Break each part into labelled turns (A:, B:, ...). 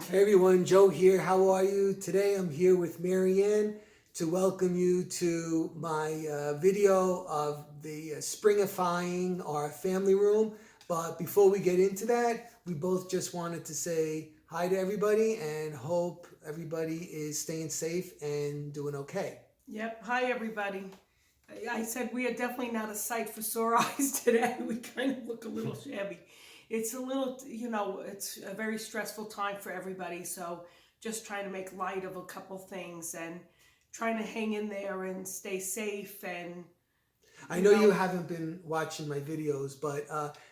A: Hey everyone, Joe here. How are you? Today I'm here with MaryAnn to welcome you to my video of the springifying our family room. But before we get into that, we both just wanted to say hi to everybody and hope everybody is staying safe and doing okay.
B: Yep. Hi, everybody. I said we are definitely not a sight for sore eyes today. We kind of look a little shabby. It's a little, it's a very stressful time for everybody. So just trying to make light of a couple things and trying to hang in there and stay safe. And,
A: I know you haven't been watching my videos, but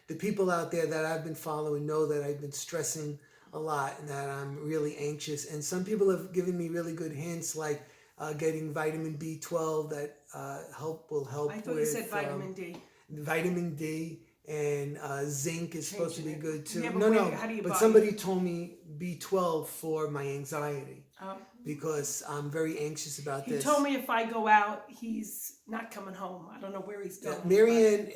A: the people out there that I've been following know that I've been stressing a lot and that I'm really anxious. And some people have given me really good hints, like getting vitamin B12 that will help
B: I thought
A: with
B: you said vitamin D.
A: vitamin D, and zinc is supposed to be
B: Changing it.
A: good too.
B: Yeah, but
A: No,
B: wait,
A: no,
B: how do you
A: but
B: buy
A: somebody
B: it?
A: told me B12 for my anxiety
B: Um,
A: because I'm very anxious about
B: he
A: this.
B: told me if I go out, he's not coming home. I don't know where he's going.
A: MaryAnn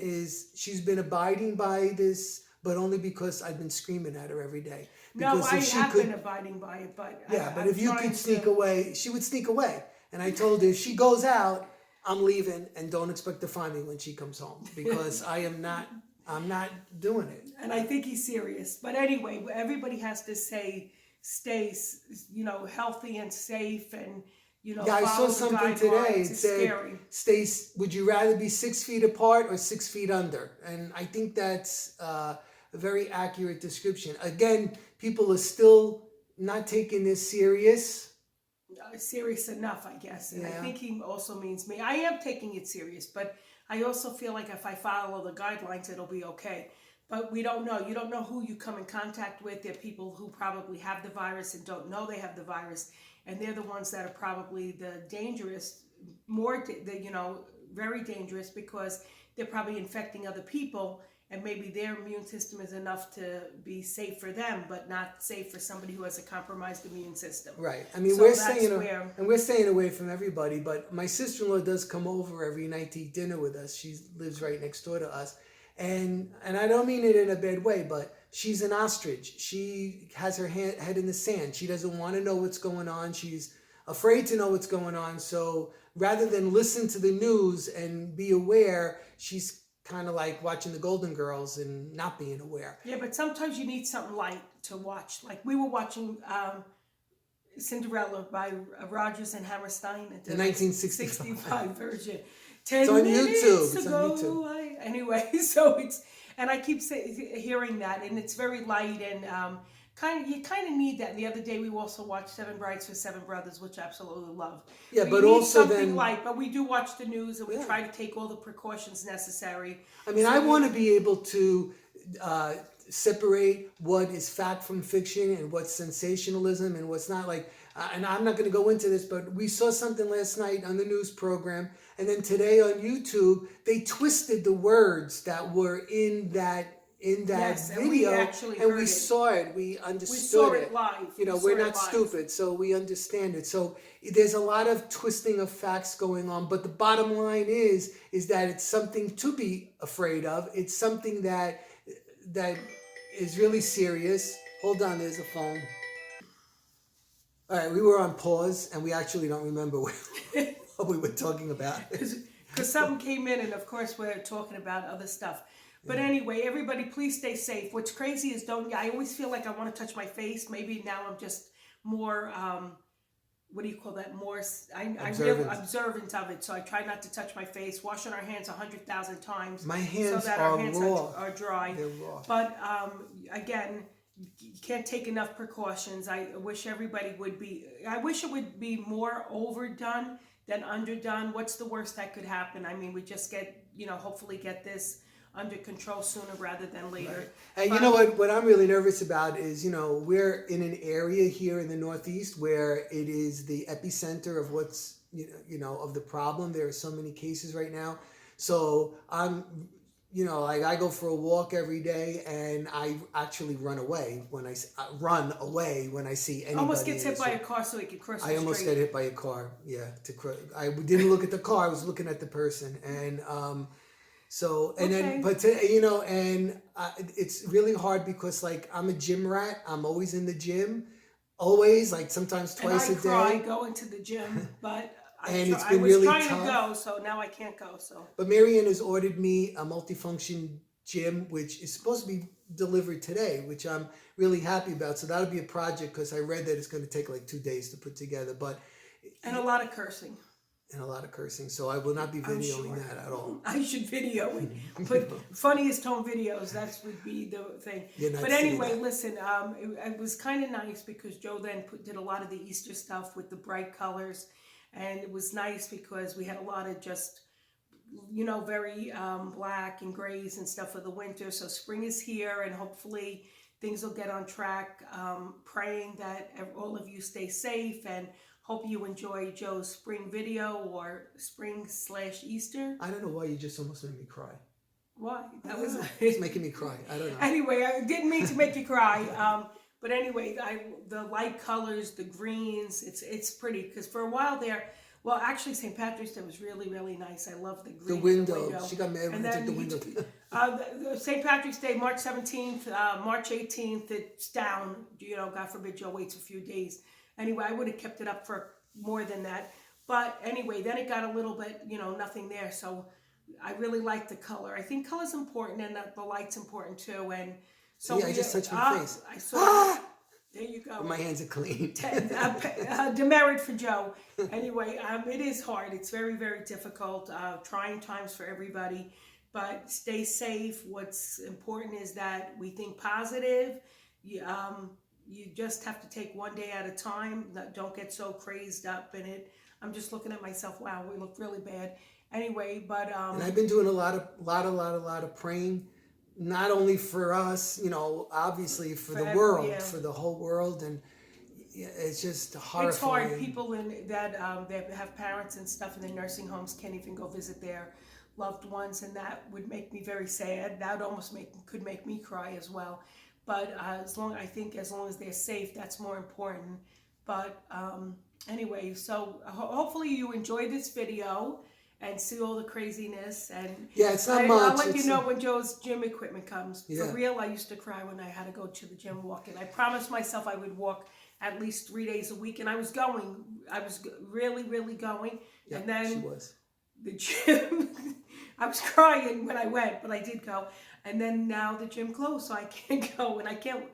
A: she's been abiding by this, but only because I've been screaming at her every day.
B: No,
A: Because
B: I
A: if she
B: have
A: could,
B: been abiding by it, but
A: yeah, but
B: I'm
A: if you
B: trying
A: could sneak
B: to.
A: away, she would sneak away. And I told her if she goes out, I'm leaving, and don't expect to find me when she comes home because I'm not doing it.
B: And I think he's serious. But anyway, everybody has to say, stay, healthy and safe, and
A: Yeah, I saw
B: follow the
A: something today.
B: guidelines.
A: It
B: It's
A: said,
B: scary.
A: would you rather be 6 feet apart or 6 feet under? And I think that's a very accurate description. Again, people are still not taking this serious.
B: Serious enough, I guess. And I
A: Yeah.
B: think he also means me. I am taking it serious, but I also feel like if I follow the guidelines, it'll be okay. But we don't know. You don't know who you come in contact with. There are people who probably have the virus and don't know they have the virus, and they're the ones that are probably the dangerous, very dangerous because they're probably infecting other people, and maybe their immune system is enough to be safe for them, but not safe for somebody who has a compromised immune system.
A: Right. I mean,
B: So
A: we're
B: that's
A: staying
B: where.
A: and we're staying away from everybody. But my sister-in-law does come over every night to eat dinner with us. She lives right next door to us, and I don't mean it in a bad way, but she's an ostrich. She has her head in the sand. She doesn't want to know what's going on. She's afraid to know what's going on. So rather than listen to the news and be aware, she's kind of like watching the Golden Girls and not being aware.
B: Yeah, but sometimes you need something light to watch. Like we were watching Cinderella by Rogers and Hammerstein,
A: The 1965
B: 65 version.
A: It's
B: 10
A: on
B: minutes
A: YouTube. It's
B: ago.
A: on YouTube.
B: Anyway, so and I keep hearing that, and it's very light and you kind of need that. And the other day we also watched Seven Brides for Seven Brothers, which I absolutely love.
A: Yeah,
B: But
A: but
B: you need
A: also
B: something
A: then,
B: light. But we do watch the news, and we
A: yeah.
B: try to take all the precautions necessary.
A: I mean,
B: So
A: I want to be able to uh, separate what is fact from fiction and what's sensationalism and what's not. Like, and I'm not going to go into this, but we saw something last night on the news program, and then today on YouTube they twisted the words that were in that
B: Yes, and we
A: video,
B: actually
A: and
B: heard
A: we
B: it.
A: saw it. We
B: We
A: understood
B: saw
A: it.
B: it live.
A: You know,
B: We saw
A: we're
B: it
A: not
B: live.
A: stupid, so we understand it. So there's a lot of twisting of facts going on, but the bottom line is that it's something to be afraid of. It's something that is really serious. Hold on, there's a phone. All right, we were on pause, and we actually don't remember what we were talking about.
B: Because something came in, and of course we're talking about other stuff. But anyway, everybody, please stay safe. What's crazy is I always feel like I want to touch my face. Maybe now I'm just more, what do you call that? More, I'm really
A: Observant.
B: observant of it. So I try not to touch my face. Washing our hands 100,000 times.
A: My hands
B: so that
A: are
B: our hands
A: raw.
B: are dry.
A: They're raw.
B: But again, you can't take enough precautions. I wish everybody would be. I wish it would be more overdone than underdone. What's the worst that could happen? I mean, we just get, hopefully get this under control sooner rather than later.
A: Right. And you know what I'm really nervous about is, we're in an area here in the Northeast where it is the epicenter of what's, of the problem. There are so many cases right now. So I'm, like I go for a walk every day, and I actually run away when I see anybody.
B: Almost gets hit by a car so he could cross the street.
A: I almost got hit by a car. Yeah, I didn't look at the car. I was looking at the person, and so and
B: Okay.
A: then but it's really hard because like I'm a gym rat. I'm always in the gym, always, like sometimes
B: And
A: twice
B: I
A: a
B: cry
A: day.
B: going to the gym, but
A: And it's
B: I
A: been
B: was
A: really
B: trying to
A: tough.
B: go, so now I can't go. So
A: But MaryAnn has ordered me a multifunction gym, which is supposed to be delivered today, which I'm really happy about. So that'll be a project because I read that it's going to take like 2 days to put together, but
B: and a lot of cursing.
A: and a lot of cursing. So I will not be
B: I'm
A: videoing
B: sure.
A: that at all.
B: I should video it, but funniest home videos, that would be the thing.
A: You're not
B: But
A: seeing
B: anyway,
A: that.
B: listen, it was kind of nice because Joe then did a lot of the Easter stuff with the bright colors, and it was nice because we had a lot of just, very black and grays and stuff for the winter. So spring is here, and hopefully things will get on track. Praying that all of you stay safe, and hope you enjoy Joe's spring video or spring/Easter.
A: I don't know why you just almost made me cry.
B: Why? That was
A: It's making me cry. I don't know.
B: Anyway, I didn't mean to make you cry. But anyway, the light colors, the greens, it's pretty. Because for a while there, well, actually, St. Patrick's Day was really, really nice. I love the green.
A: The window. She got mad when I took the window.
B: St. Patrick's Day, March 17th, March 18th, it's down. God forbid Joe waits a few days. Anyway, I would have kept it up for more than that. But anyway, then it got a little bit, nothing there. So I really like the color. I think color's important, and the light's important too. And so
A: I just touched my face.
B: I saw. There you go.
A: My hands are clean.
B: Demerit for Joe. Anyway, it is hard. It's very, very difficult. Trying times for everybody. But stay safe. What's important is that we think positive. You just have to take one day at a time. Don't get so crazed up in it. I'm just looking at myself. Wow, we look really bad. Anyway, but
A: and I've been doing a lot of praying, not only for us, obviously for the world, for the whole world, and it's just horrifying.
B: It's hard. People that have parents and stuff in the nursing homes can't even go visit their loved ones, and that would make me very sad. That almost could make me cry as well. But as long as they're safe, that's more important. But anyway, so hopefully you enjoyed this video and see all the craziness. And
A: yeah, it's not much.
B: I'll let you know when Joe's gym equipment comes.
A: Yeah.
B: For real, I used to cry when I had to go to the gym walking. I promised myself I would walk at least 3 days a week, and I was going. I was really, really going.
A: Yeah,
B: and then
A: she was.
B: The gym, I was crying when I went, but I did go. And then now the gym closed, so I can't go, and I can't.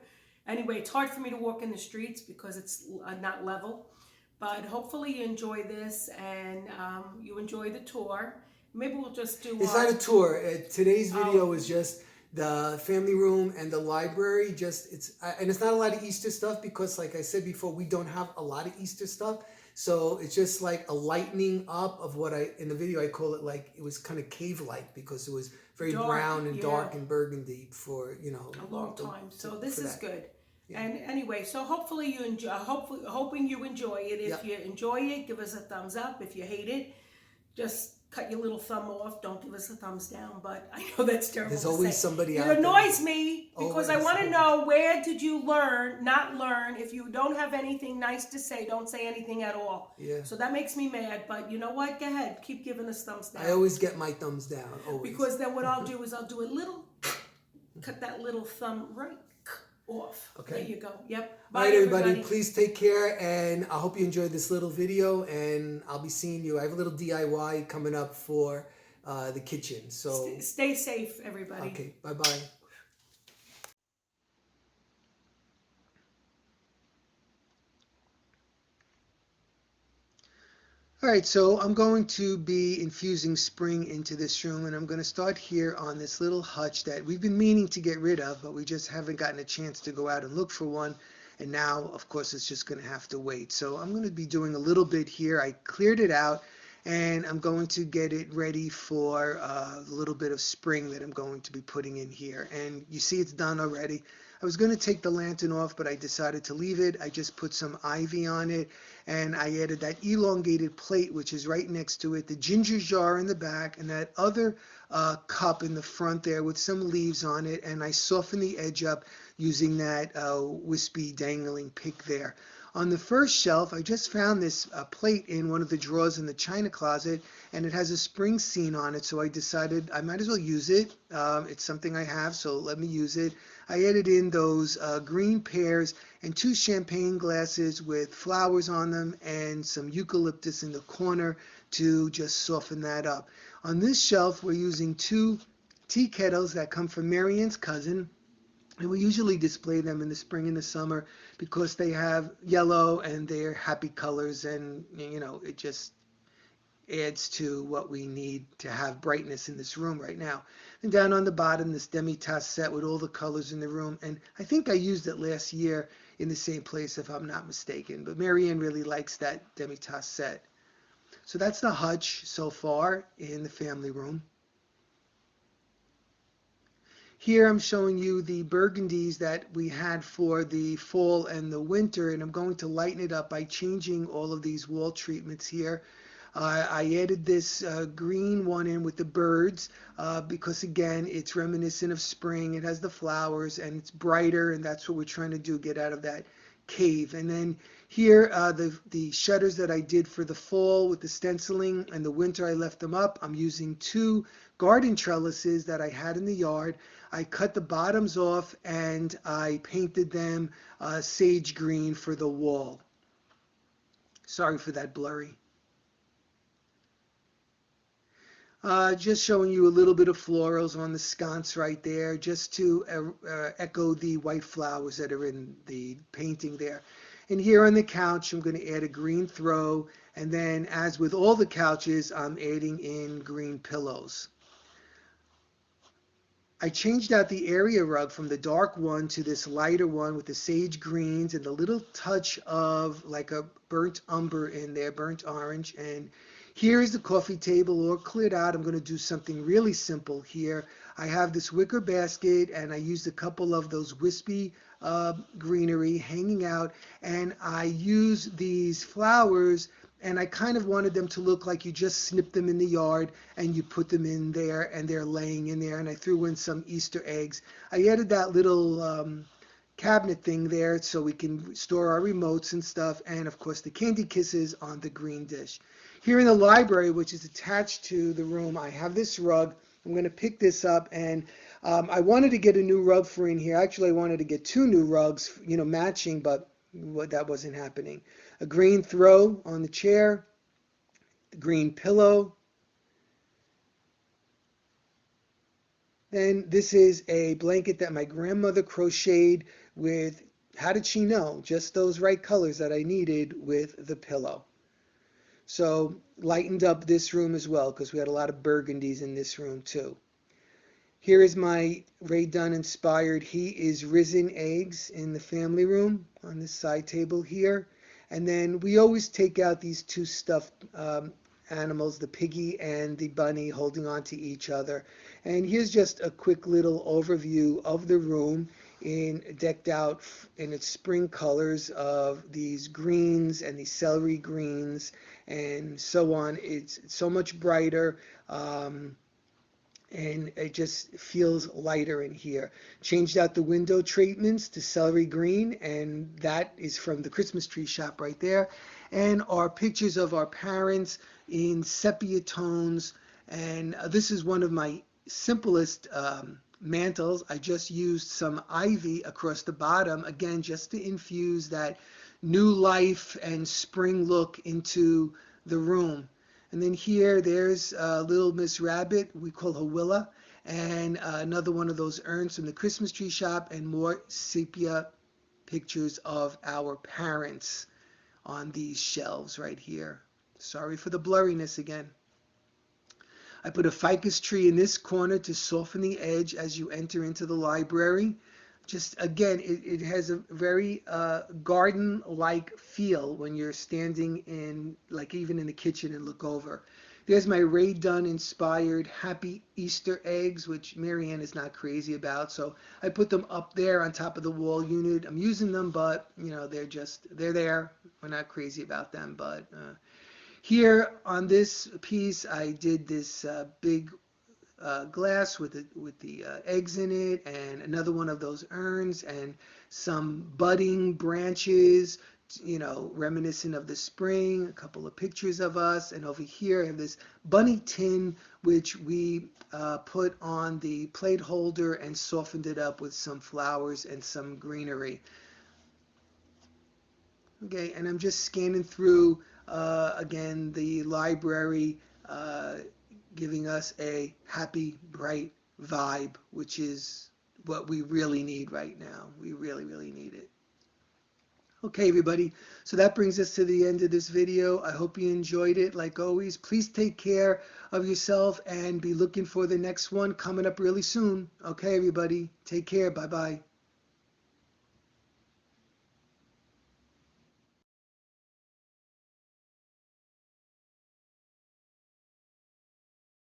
B: Anyway, it's hard for me to walk in the streets because it's not level. But hopefully you enjoy this, and you enjoy the tour. Maybe we'll just do.
A: It's not a tour. Today's video is just the family room and the library. And it's not a lot of Easter stuff because, like I said before, we don't have a lot of Easter stuff. So it's just like a lightening up of what in the video I call it like it was kind of cave-like because it was very dark, brown and dark and burgundy for
B: a long time. So this is good. Yeah. And anyway, so hopefully you enjoy. Hoping you enjoy it. If you enjoy it, give us a thumbs up. If you hate it, just cut your little thumb off. Don't give us a thumbs down. But I know that's terrible.
A: There's always somebody out there.
B: It annoys me because I want to know, where did you not learn? If you don't have anything nice to say, don't say anything at all.
A: Yeah.
B: So that makes me mad. But you know what? Go ahead. Keep giving us thumbs down.
A: I always get my thumbs down. Always.
B: Because then what I'll do is I'll do a little, cut that little thumb right off. Okay. There you go. Yep. Bye,
A: all right, everybody. Please take care, and I hope you enjoyed this little video, and I'll be seeing you. I have a little DIY coming up for the kitchen. So
B: stay safe, everybody.
A: Okay. Bye-bye. All right, so I'm going to be infusing spring into this room, and I'm going to start here on this little hutch that we've been meaning to get rid of, but we just haven't gotten a chance to go out and look for one. And now, of course, it's just going to have to wait. So I'm going to be doing a little bit here. I cleared it out, and I'm going to get it ready for a little bit of spring that I'm going to be putting in here. And you see it's done already. I was going to take the lantern off, but I decided to leave it. I just put some ivy on it, and I added that elongated plate, which is right next to it, the ginger jar in the back, and that other cup in the front there with some leaves on it, and I softened the edge up using that wispy dangling pick there. On the first shelf, I just found this plate in one of the drawers in the china closet, and it has a spring scene on it, so I decided I might as well use it. It's something I have, so let me use it. I added in those green pears and 2 champagne glasses with flowers on them and some eucalyptus in the corner to just soften that up. On this shelf, we're using 2 tea kettles that come from MaryAnn's cousin. And we usually display them in the spring and the summer because they have yellow and they're happy colors, and it just adds to what we need to have brightness in this room right now. And down on the bottom, this demi-tasse set with all the colors in the room. And I think I used it last year in the same place if I'm not mistaken. But MaryAnn really likes that demi-tasse set. So that's the hutch so far in the family room. Here I'm showing you the burgundies that we had for the fall and the winter, and I'm going to lighten it up by changing all of these wall treatments here. I added this green one in with the birds because, again, it's reminiscent of spring. It has the flowers and it's brighter, and that's what we're trying to do, get out of that cave. And then here, the shutters that I did for the fall with the stenciling, and the winter I left them up. I'm using 2 garden trellises that I had in the yard. I cut the bottoms off and I painted them sage green for the wall. Sorry for that blurry. Just showing you a little bit of florals on the sconce right there, just to echo the white flowers that are in the painting there. And here on the couch, I'm going to add a green throw, and then, as with all the couches, I'm adding in green pillows. I changed out the area rug from the dark one to this lighter one with the sage greens and a little touch of like a burnt umber in there, burnt orange. And here is the coffee table all cleared out. I'm going to do something really simple here. I have this wicker basket, and I used a couple of those wispy greenery hanging out, and I use these flowers, and I kind of wanted them to look like you just snip them in the yard and you put them in there and they're laying in there. And I threw in some Easter eggs. I added that little cabinet thing there so we can store our remotes and stuff, and of course the candy kisses on the green dish. Here in the library, which is attached to the room, I have this rug. I'm going to pick this up, and I wanted to get a new rug for in here. Actually, I wanted to get 2 new rugs, matching, but that wasn't happening. A green throw on the chair, the green pillow. Then this is a blanket that my grandmother crocheted with, how did she know? Just those right colors that I needed with the pillow. So lightened up this room as well because we had a lot of burgundies in this room too. Here is my Ray Dunn inspired He Is Risen eggs in the family room on this side table here. And then we always take out these 2 stuffed animals, the piggy and the bunny, holding on to each other. And here's just a quick little overview of the room decked out in its spring colors of these greens and these celery greens and so on. It's so much brighter. And it just feels lighter in here. Changed out the window treatments to celery green, and that is from the Christmas tree shop right there. And our pictures of our parents in sepia tones, and this is one of my simplest mantles. I just used some ivy across the bottom, again, just to infuse that new life and spring look into the room. And then here, there's little Miss Rabbit, we call her Willa, and another one of those urns from the Christmas tree shop, and more sepia pictures of our parents on these shelves right here. Sorry for the blurriness again. I put a ficus tree in this corner to soften the edge as you enter into the library. Just again, it has a very garden-like feel when you're standing in, like even in the kitchen and look over. There's my Ray Dunn inspired Happy Easter eggs, which MaryAnn is not crazy about. So I put them up there on top of the wall unit. I'm using them, but they're there. We're not crazy about them. But here on this piece, I did this big glass with the eggs in it, and another one of those urns, and some budding branches you know, reminiscent of the spring, a couple of pictures of us, and over here I have this bunny tin which we put on the plate holder and softened it up with some flowers and some greenery. Okay, and I'm just scanning through again the library, giving us a happy, bright vibe, which is what we really need right now. We really, really need it. Okay, everybody, so that brings us to the end of this video. I hope you enjoyed it. Like always, please take care of yourself and be looking for the next one coming up really soon. Okay, everybody, take care. Bye-bye.